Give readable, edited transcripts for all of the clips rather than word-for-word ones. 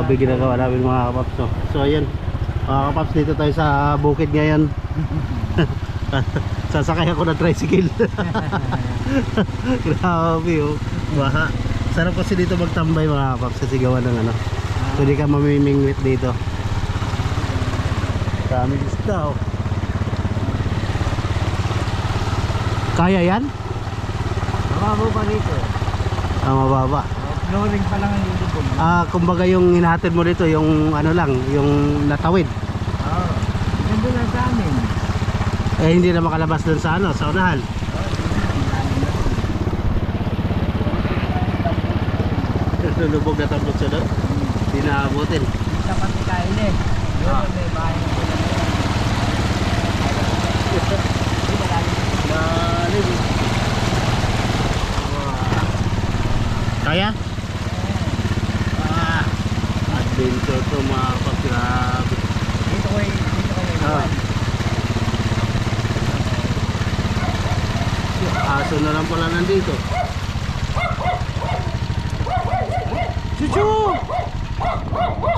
grabe ginagawa namin mga kapaps. So ayun mga kapaps, dito tayo sa bukid ngayon. Sasakay ako ng tricycle. Grabe oh. Baha. Sarap kasi dito magtambay mga kapaps kasi gawa ng ano. So di ka mamimingwit dito. Daming isda oh. Kaya yan? Mababa pa dito. Mababa. Flooring pa lang ang lulubog. Kumbaga yung hinahatid mo dito, yung ano lang, yung natawid. Oo. Ganda lang sa amin. Eh hindi na makalabas dun sa ano, sa unahan. Lulubog na tablot siya doon. Hindi na abutin. Isa pati kain eh. Yun, may bahay na po lang. Lalim. Kaya? Adventure to mga pagkirabi. Dito ko eh. Aso na lang pala nandito. Chuchu!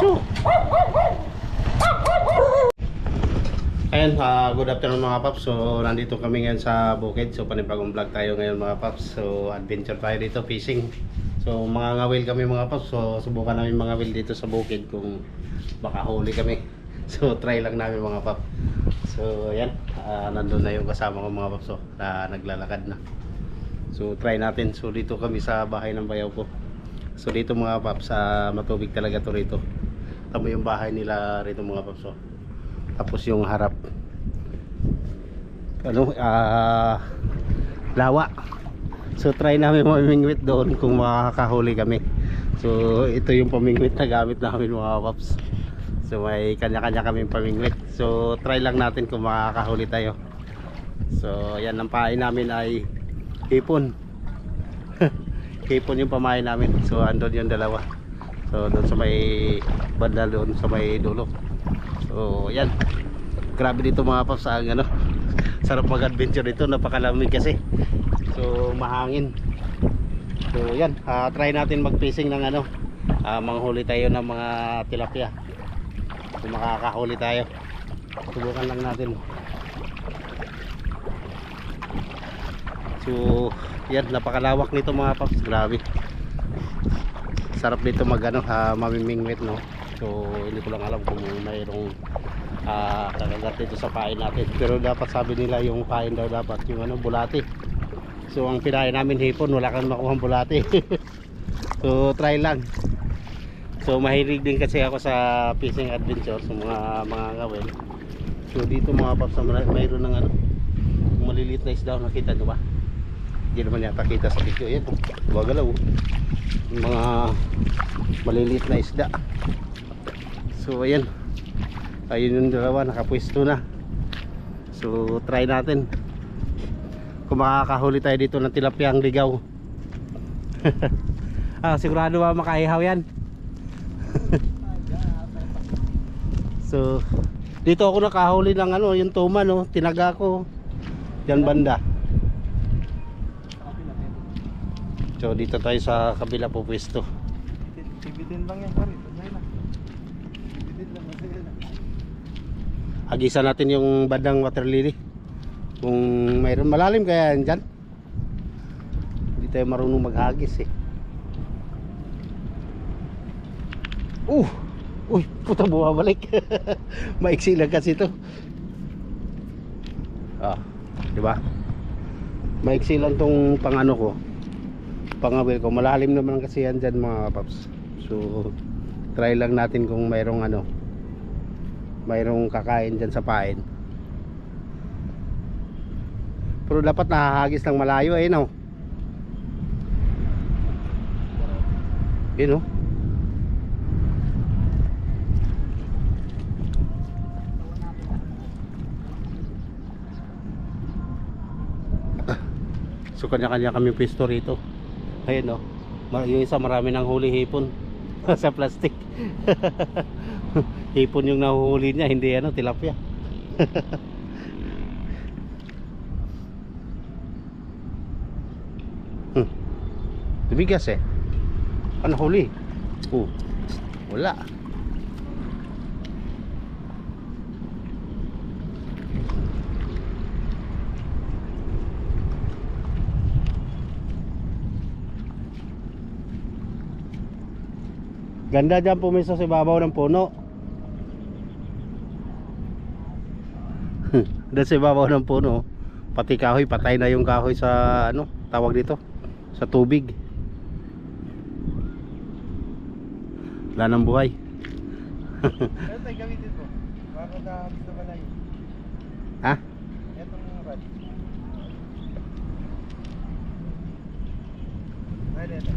Chuchu! Ayan, good afternoon mga paps. So nandito kami ngayon sa bukid. So panibagong vlog tayo ngayon mga paps. So adventure tayo dito, fishing. So mga ngawil kami mga paps. So subukan namin mga ngawil dito sa bukid kung baka huli kami. So try lang namin mga paps. So ayan, nandun na yung kasama ko mga paps na naglalakad na. So try natin. So dito kami sa bahay ng bayaw ko. So dito mga paps, matubig talaga to rito. Tamo yung bahay nila rito mga paps. Tapos yung harap ano, lawa. So try namin mamingwit doon kung makakahuli kami. So ito yung pamingwit na gamit namin mga paps. So may kanya-kanya kami pamingwit. So try lang natin kung makakahuli tayo. So yan, ang pain namin ay hipon. Hipon yung pamain namin. So andun yung dalawa. So doon sa may banda, doon sa may dulo. So yan, grabe dito mga paps, ano, sarap mag-adventure dito, napakalamig kasi. So mahangin. So yan, try natin mag-fishing ng ano, manghuli tayo ng mga tilapia. Kung makakahuli tayo, subukan lang natin. So yan, napakalawak nito mga paps, grabe. Sarap dito mag ano, mamimingwit no. So hindi ko lang alam kung mayroong kakagat dito sa pain natin. Pero dapat sabi nila yung pain daw dapat yung ano, bulati. So ang pinain namin hipon, wala kang makuha bulati. So try lang. So mahilig din kasi ako sa fishing adventure sa mga ngawel. So dito mga paps, mayroon ng ano, maliliit na isda, nakita nyo ba? Hindi naman yata kita sa video. Yan, gagalaw. Mga maliliit na isda. So ayan, ayun yung dalawa, nakapwesto na. So try natin kung makakahuli tayo dito ng tilapiyang ligaw. Sigurado ba makaihaw yan? So dito ako nakahuli ng ano, yung tuma no, tinaga ko yan banda. So dito tayo sa kabila po pwesto. Tibitin lang yan pare. Hagisan natin yung bandang water lily. Kung mayroon malalim kaya yan dyan. Hindi tayo marunong maghagis eh. Uy, puta, bumabalik. Maiksi lang kasi ito. Diba? Maiksi lang tong pangano ko, pangawil ko. Malalim naman kasi yan dyan mga paps. So try lang natin kung mayroong ano, mayroong kakain dyan sa pain. Pero dapat nahahagis ng malayo eh no. Yun no. So kanya-kanya kami pwesto rito. Ayun no. Yung isa marami ng huli hipon sa plastic. Hipon yung nahuhuli niya, hindi ano, tilapia. Tumigas eh. Ano huli? Wala. Ganda dyan pumiso sa ibabaw ng puno. Doon sa ibabaw ng puno, pati kahoy, patay na yung kahoy sa ano, tawag dito, sa tubig. Wala nang buhay. Ano tayo gamitin po? Para na gusto ba na yun? Ha? Etong rad. Ano ito?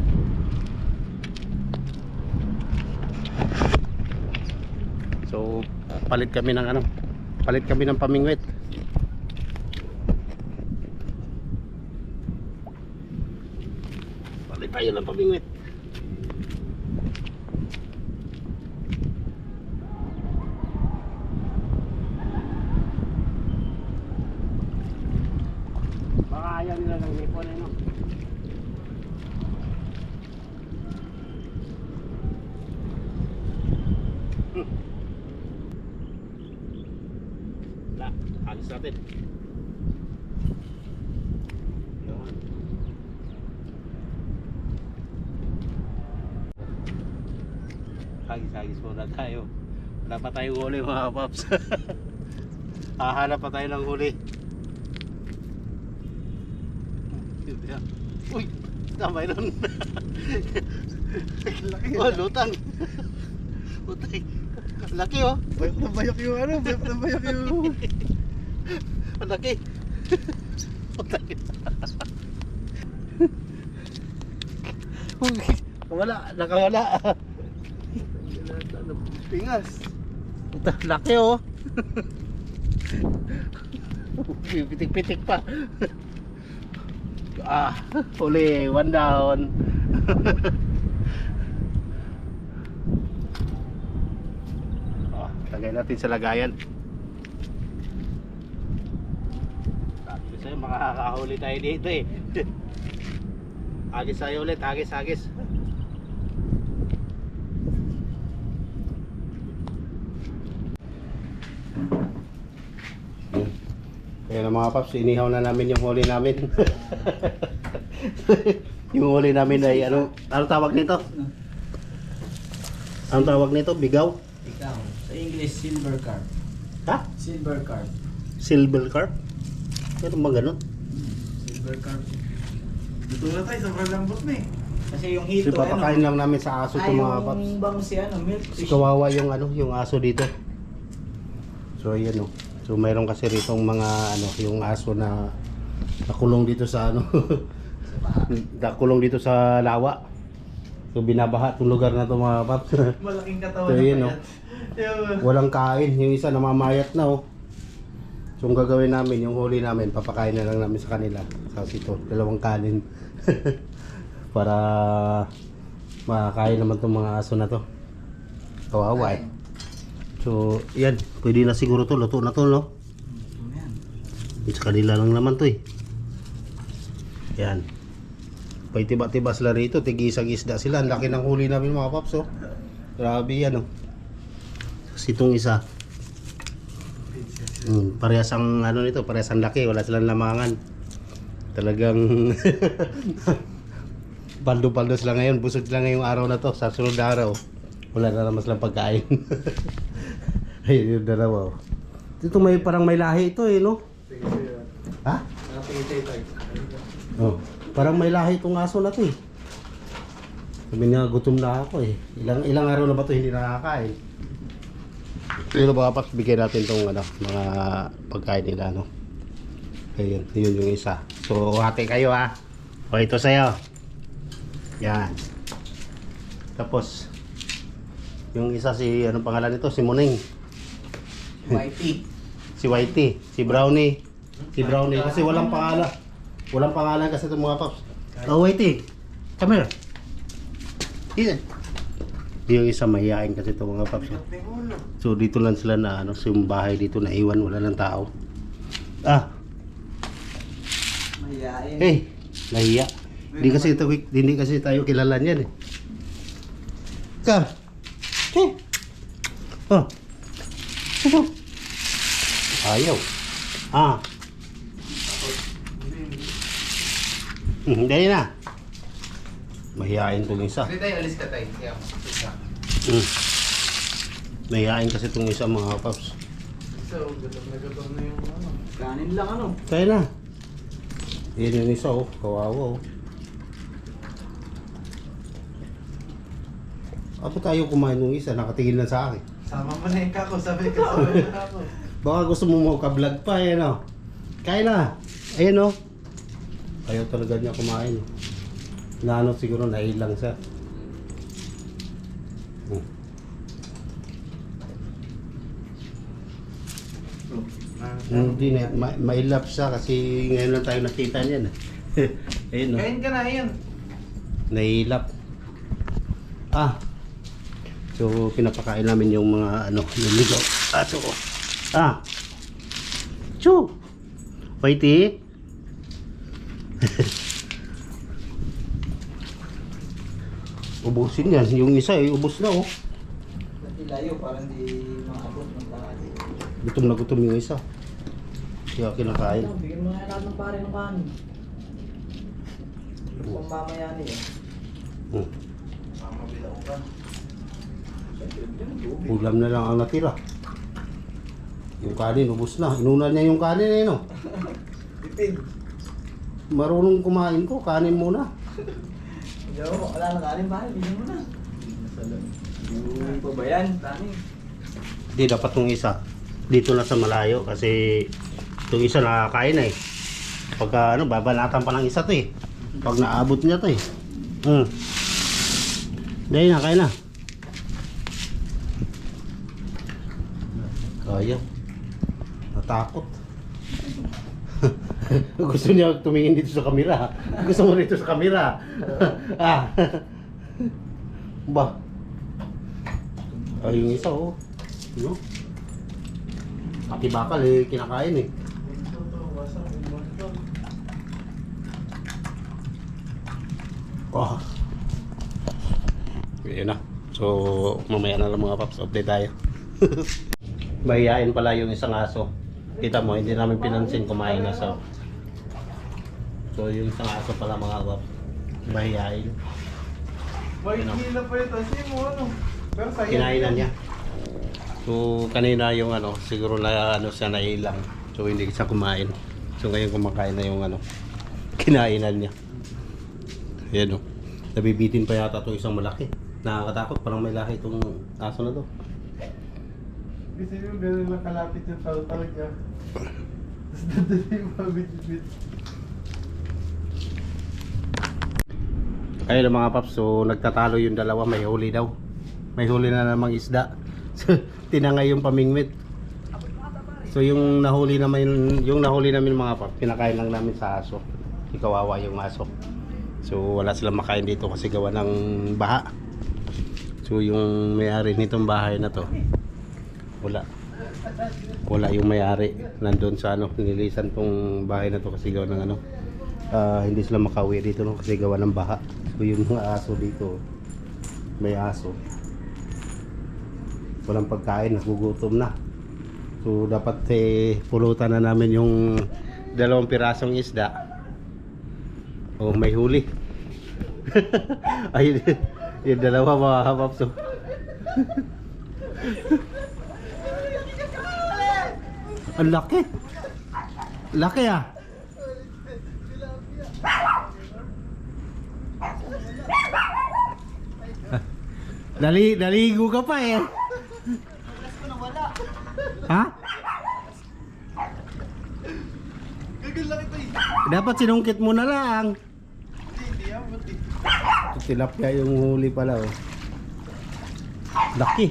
So, palit kami ng ano, palit kami ng pamingwit. Palit tayo ng pamingwit. Baka ayaw nila ng hipon eh, no? Wala, alis natin. Yun. Hagis-hagis muna tayo. Wala pa tayong huli mga paps. Hahanap pa tayo ng huli. Uy, tama yun. Laki. Oh, lutang. Putay. Laki oh. Bayok na bayok yung ano, bayok na bayok yung... Ang laki. Putay. Uy, nakawala, nakawala. Pingas. Puta, laki oh. Pitik-pitik pa. Ah, huli, one down. Oh, lagay natin sa lagayan. Sabi sa'yo, makakahuli tayo dito eh. Agis tayo ulit, agis, agis. Kaya mga paps, inihaw na namin yung huli namin. Yung huli namin ay ano tawag nito? Anong tawag nito? Bigaw? Ikaw. Sa English, silver carp. Ha? Silver carp. Silver carp? Ano ba ganun? Silver carp. Dito na tayo, sobrang lambot na eh. Kasi yung So, hito, papakain lang namin sa aso itong mga paps. yung bang si ano, milk Si fish. kawawa yung ano, yung aso dito. So ayan oh. So mayroon kasi ritong mga ano, yung aso na nakulong dito sa ano. Nakulong dito sa lawa. So binabaha itong lugar na ito mga paps. Malaking katawan So na yun payat. Walang kain, yung isa namamayat na oh. So ang gagawin namin, yung huli namin, papakain na lang namin sa kanila. Kasi ito, dalawang kanin. Para makakain naman itong mga aso na to. Kawawa eh. So yan, pwede na siguro to, luto na to no. Sa kanila lang naman to eh. Yan. Pwede tiba-tiba sila rito, tig-isag-isda sila. Ang laki ng huli namin mga paps oh. Grabe yan oh. Kasi itong isa parehas ang ano nito, parehas ang laki, wala silang lamangan. Talagang paldo-paldo sila ngayon, busog sila ngayong araw na to. Sa sunod na araw, wala na naman silang pagkain. Ayun yung dalawa. Dito may parang may lahi ito eh no? Ha? Oh, parang may lahi itong aso na to eh. Sabi niya gutom na ako eh. Ilang araw na ba ito hindi nakakain. Pero baka paps bigyan natin itong ano, mga pagkain nila no. Ayun, yun yung isa. So hati kayo ha. O ito sa'yo. Yan. Tapos yung isa si anong pangalan nito? Si Muning. Whitey. Si Whitey, si Brownie. Si Brownie kasi walang pangalan. Walang pangalan kasi itong mga paps. Oh Whitey, come here. Here. Yung isa mahihain kasi itong mga paps. So dito lang sila na ano, yung bahay dito na iwan, wala ng tao. Ah, Mahihain. hey, nahiya. Hindi kasi tayo kilala niyan eh. Ka. Hey. Oh. Ito. Ayaw. Ah. Hindi na. Mahihain itong isa. Hindi tayo, alis ka tayo. Kaya mo. Mayayain kasi itong isa mga paps. So, gutom na yung ano. Kanin lang ano. Kaya na. Yan yung isa oh. Kawawa oh. Ako tayo kumain ng isa. Nakatingin lang sa akin. Sama mo na yung kako, sabi ko, sabi mo na ako. Baka gusto mo makablog pa eh no. Kaya na. Ayan oh. Ayaw talaga niya kumain. Naano siguro nailang siya. Hindi na, mailap siya kasi ngayon lang tayo nakita niyan. Ayun no. Kain ka na, yun. Nailap. So pinapakain namin yung mga ano, niligaw. So. Chu. Whitey. Ubusin yan. Yung isa ubus na oh. Layo para hindi maabot ng bakit. Gutom na gutom yung isa. Kaya kinakain. Bigyan mo nga lahat ng pare ng kanin. Kung mamaya niya. Mamabilaw ka. Ulam na lang ang natira. Yung kanin, ubos na. Inunan niya yung kanin eh, no? Tipid. Marunong kumain ko, kanin muna. Hindi ako, wala na kanin pare. Bigyan mo na. Yung pa ba yan? Kanin. Hindi, dapat yung isa. Dito na sa malayo kasi itong isa nakakain na eh. Pagka ano, babanatan pa ng isa to eh. Pag naabot niya to eh. Dahil na, kain na. Kaya. Natakot. Gusto niya tumingin dito sa kamera. Gusto mo dito sa kamera. Ba? Ay, yung isa oh. No? Pati bakal eh, kinakain eh. Oh. Ayan na. So, mamaya na lang mga paps, update tayo. Mahihain pala yung isang aso. Kita mo, hindi namin pinansin kumain na sa. So, yung isang aso pala mga paps. Mahihain. May hila pa ito. Kasi mo ano. Pero sa'yo. Kinainan niya. So, kanina yung ano, siguro na ano siya nailang. So, hindi siya kumain. So, ngayon kumakain na yung ano, kinainan niya. Ayan o. Nabibitin pa yata ito isang malaki. Nakakatakot, parang may laki itong aso na to. Kasi yung gano'n lang kalapit yung tao-tao niya. Tapos nandun yung mabit-bit. Ayun mga paps, so nagtatalo yung dalawa, may huli daw. May huli na namang isda. So, tinangay yung pamingwit. So yung nahuli namin mga paps, pinakain lang namin sa aso. Ikawawa yung aso. So wala silang makain dito kasi gawa ng baha. So yung may-ari nitong bahay na to, wala yung may-ari. Nandun sa ano, nilisan tong bahay na to kasi gawa ng ano, hindi sila makauwi dito no kasi gawa ng baha. So yung mga aso dito, may aso, walang pagkain, nagugutom na. So dapat pulutan na namin yung 2 pirasong isda. Oh, may huli. Ay, yung dalawa mga kapap. So ang laki. Laki ah. Naligo ka pa eh. Ha? Gagol lang ito eh. Dapat sinungkit mo na lang. Hindi yan, buti. Tilapia yung huli pala oh. Laki.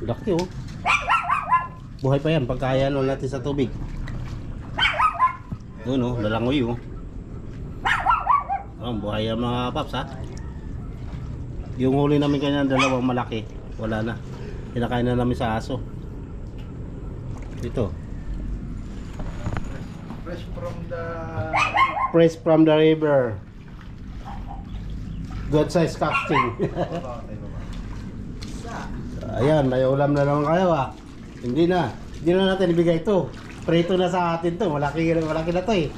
Laki oh. Buhay pa yan pagkaya ano natin sa tubig. Yun oh, lalangoy oh. Oh, buhay yan mga paps ha. Yung huli namin kanya dalawang malaki, wala na. Kinakain na namin sa aso. Ito. Fresh from the river. Good size casting. Ayan, may ulam na naman kayo ah. Hindi na natin ibigay ito. Prito na sa atin to. Malaki na to eh.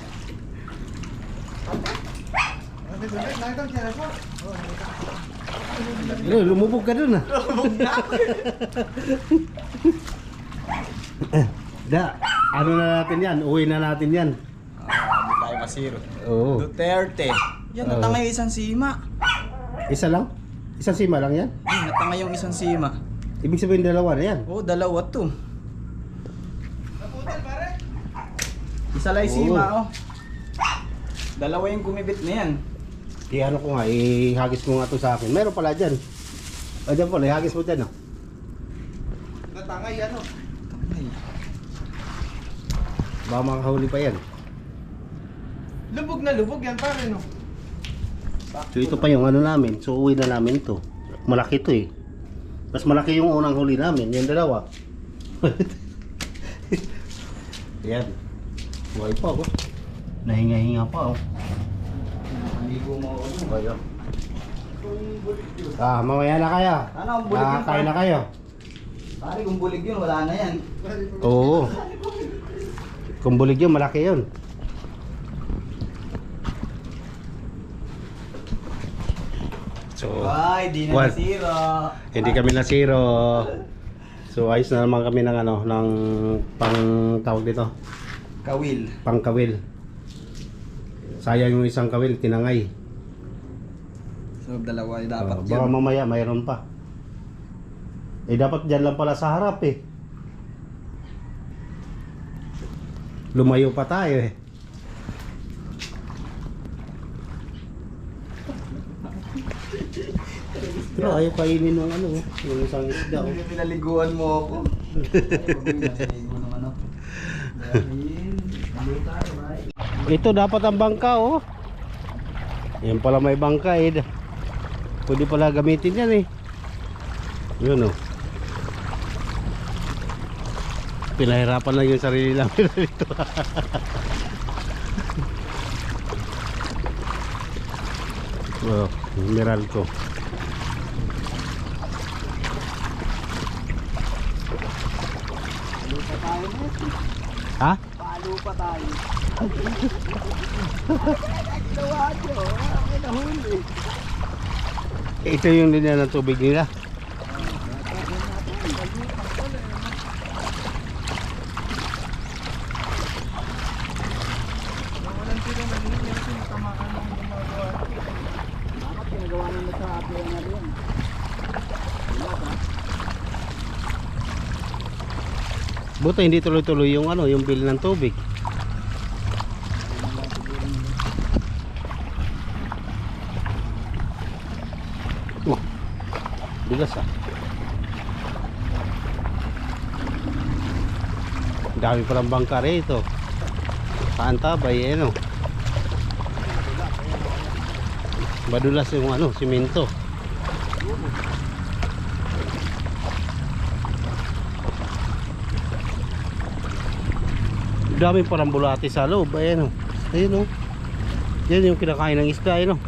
Lumubog ka dun ah. Lumubog na ako. Ano na natin yan? Uwi na natin yan. Hindi tayo masiro. Oo. Duterte. Yan, natanga yung isang sima. Isa lang? Isang sima lang yan? Natanga yung isang sima. Ibig sabihin dalawa na yan. Oo, dalawa to. Isa lang yung sima, oh. Dalawa yung kumibit na yan. Ano ko nga, ihagis mo nga to sa akin. Meron pala dyan. O dyan pala, ihagis mo dyan oh. Natangay ano? Ay. Baka makahuli pa yan. Lubog na lubog yan pare no? So ito pa yung ano namin. So uwi na namin to. Malaki to eh. Mas malaki yung unang huli namin. Yung dalawa. Yan. Buhay pa ako. Nahinga-hinga pa oh. Naligo mo ako. Bayo. Mamaya na kayo. Ano ang bulig yun? Kain na kayo. Pare, kung bulig yun, wala na yan. Oo. Kung bulig yun, malaki yun. So, Ay, di na What? nasira. hindi kami nasiro. So, ayos na naman kami ng ano, ng pang tawag dito, Kawil. pang kawil. Sayang yung isang kawil, tinangay. So, dalawa ay dapat Baka yun. mamaya mayroon pa. Dapat dyan lang pala sa harap eh. Lumayo pa tayo eh. Pero ayaw kainin ng ano, yung isang isda. Oh. Pinaliguan mo ako. Ay, pag naligo naman ako. Dahil, naligo tayo, bye. Ito dapat ang bangka oh. Yan pala may bangka eh. Pwede pala gamitin yan eh. Yun oh. Pinahirapan lang yung sarili namin dito. Oh, mineral ko. Palo pa tayo, Messi. Ha? Palo pa tayo. Ginawa nyo, ako nahuli. Ito yung linya ng tubig nila. Walang sila naging yung sinatamaan ng gumagawa. Bakit pinagawa nyo sa apiyan na rin? Buti hindi tuloy-tuloy yung ano, yung bill ng tubig. Bigas ah. Dami palang bangka rito. Saan tabay eh no? Madulas yung ano, simento. Dami parang bulati sa loob. Ayan o. Ayan o. Yan yung kinakain ng isda. Ayan o.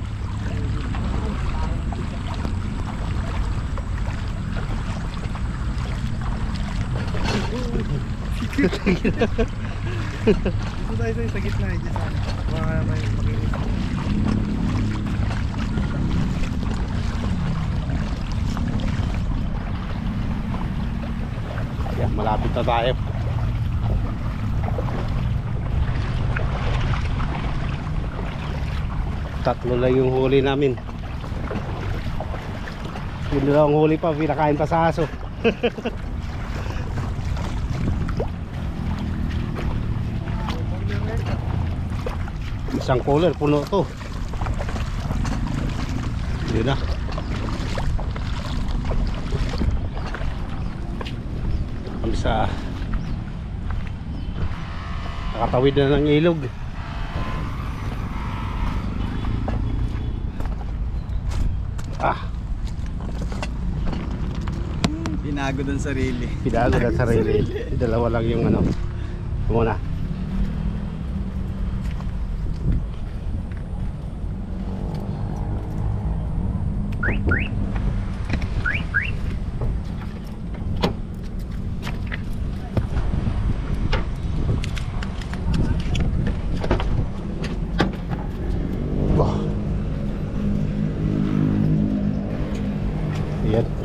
Dito tayo sa gitna eh, dyan sana. Baka may makinis. Yan, malapit na tayo. Tatlo lang yung huli namin. Yun lang ang huli pa, pinakain pa sa aso. Isang cooler, puno to. Yun na. Kami sa nakatawid na ng ilog. Pinago dun sarili. Pinago na sarili. Dalawa lang yung ano. Muna.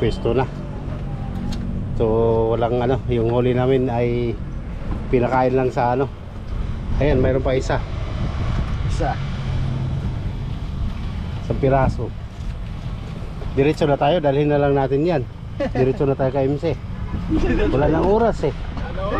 pwesto na. So walang ano, yung huli namin ay pinakain lang sa ano. Ayan, mayroon pa isa. Isang piraso. Diretso na tayo, dalhin na lang natin yan. Diretso na tayo kay MC. Wala nang oras eh. Ano?